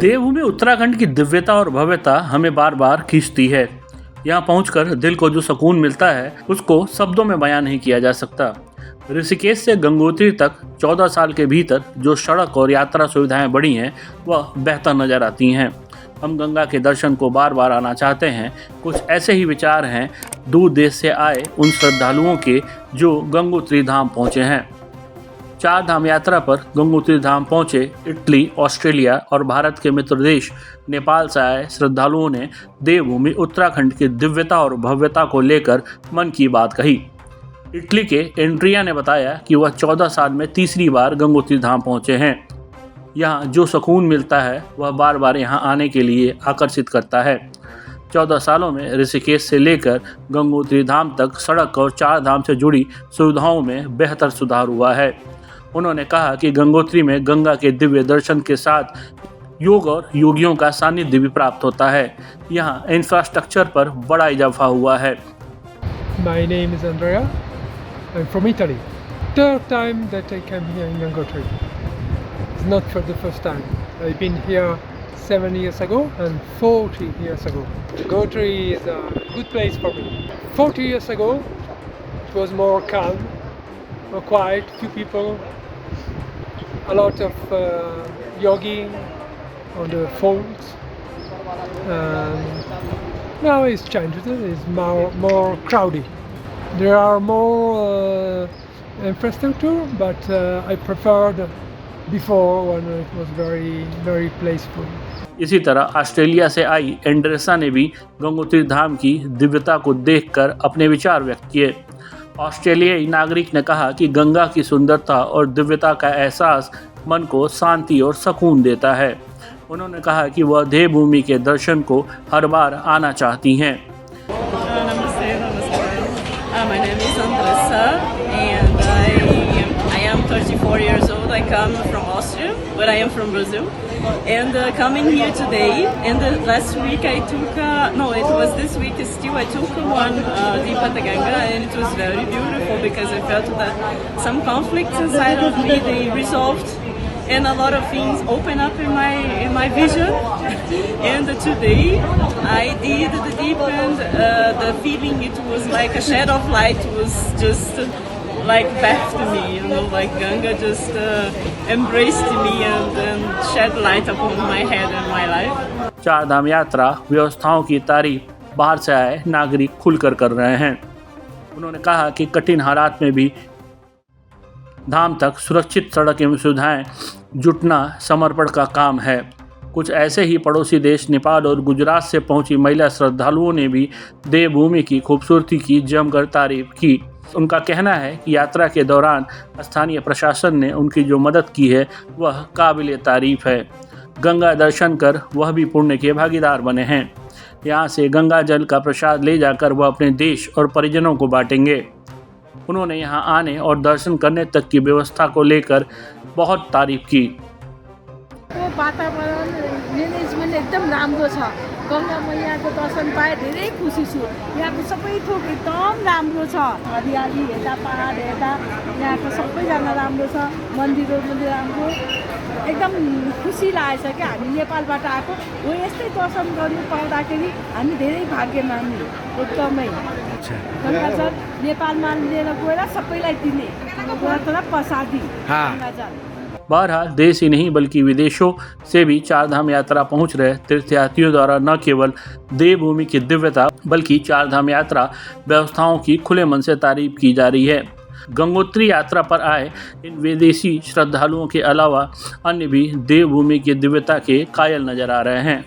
देवभूमि उत्तराखंड की दिव्यता और भव्यता हमें बार बार खींचती है। यहाँ पहुंचकर दिल को जो सुकून मिलता है उसको शब्दों में बयान नहीं किया जा सकता। ऋषिकेश से गंगोत्री तक 14 साल के भीतर जो सड़क और यात्रा सुविधाएं बढ़ी हैं वह बेहतर नजर आती हैं। हम गंगा के दर्शन को बार बार आना चाहते हैं। कुछ ऐसे ही विचार हैं दूर देश से आए उन श्रद्धालुओं के जो गंगोत्री धाम पहुँचे हैं। 4 धाम यात्रा पर गंगोत्री धाम पहुंचे इटली, ऑस्ट्रेलिया और भारत के मित्र देश नेपाल से आए श्रद्धालुओं ने देवभूमि उत्तराखंड की दिव्यता और भव्यता को लेकर मन की बात कही। इटली के एंड्रिया ने बताया कि वह 14 साल में तीसरी बार गंगोत्री धाम पहुंचे हैं। यहाँ जो सुकून मिलता है वह बार बार यहाँ आने के लिए आकर्षित करता है। 14 सालों में ऋषिकेश से लेकर गंगोत्री धाम तक सड़क और 4 धाम से जुड़ी सुविधाओं में बेहतर सुधार हुआ है। उन्होंने कहा कि गंगोत्री में गंगा के दिव्य दर्शन के साथ योग और योगियों का सानिध्य भी प्राप्त होता है। यहाँ इंफ्रास्ट्रक्चर पर बड़ा इजाफा हुआ है। My name is Andrea. I'm from Italy. Third time that I came here in Gangotri. It's not for the first time. I've been here 7 years ago and 40 years ago. Gangotri is a good place for me. 40 years ago, it was more calm, more quiet, few people, a lot of jogging on the falls. Now it's changed. It's more crowded. There are more infrastructure, but I preferred before when it was very peaceful. इसी तरह Australia से आई एंड्रेसा ने भी गंगोत्री धाम की दिव्यता को देखकर अपने विचार व्यक्त किए। ऑस्ट्रेलियाई नागरिक ने कहा कि गंगा की सुंदरता और दिव्यता का एहसास मन को शांति और सुकून देता है। उन्होंने कहा कि वह देवभूमि के दर्शन को हर बार आना चाहती हैं। My name is Andressa and I am 34 years old. I come from Austria, but I am from Brazil. And coming here today, and last week I took, it was this week still, I took one Deepata Ganga, and it was very beautiful because I felt that some conflicts inside of me, they resolved, and a lot of things open up in my vision. And today I did the deep and the feeling, it was like a shadow of light was just like back to me, like Ganga just embraced me and shed light upon my head and my life. 4 धाम यात्रा व्यवस्थाओं की तारीफ बाहर से आए नागरिक खुलकर कर रहे हैं। उन्होंने कहा कि कठिन हालात में भी धाम तक सुरक्षित सड़क एवं सुविधाएं जुटना समर्पण का काम है। कुछ ऐसे ही पड़ोसी देश नेपाल और गुजरात से पहुंची महिला श्रद्धालुओं ने भी देवभूमि की खूबसूरती की जमकर तारीफ की। उनका कहना है कि यात्रा के दौरान स्थानीय प्रशासन ने उनकी जो मदद की है वह काबिल तारीफ है। गंगा दर्शन कर वह भी पुण्य के भागीदार बने हैं। यहाँ से गंगा जल का प्रसाद ले जाकर वह अपने देश और परिजनों को बांटेंगे। उन्होंने यहाँ आने और दर्शन करने तक की व्यवस्था को लेकर बहुत तारीफ की। वातावरण म्यानेजमेन्ट एकदम राम्रो छ। गंगा मैयाको दर्शन पाए धेरै खुसी छु। यहाँको सबै थोक एकदम राम्रो छ। हरियाली हेर्दा, पहाड हेर्दा यहाँको सबैजना राम्रो छ। मन्दिरहरू पनि राम्रो, एकदम खुसी लागेछ क्या। हामी नेपालबाट आएको हो, यस्तै दर्शन गर्नु पाउँदाखेरि हामी धेरै भाग्यमानी एकदमै। गङ्गाजल नेपालमा लिएर गएर सबैलाई दिने प्रसादी गङ्गाजल। बहरहाल देश ही नहीं बल्कि विदेशों से भी 4 धाम यात्रा पहुंच रहे तीर्थयात्रियों द्वारा न केवल देवभूमि की दिव्यता बल्कि 4 धाम यात्रा व्यवस्थाओं की खुले मन से तारीफ की जा रही है। गंगोत्री यात्रा पर आए इन विदेशी श्रद्धालुओं के अलावा अन्य भी देवभूमि की दिव्यता के कायल नजर आ रहे हैं।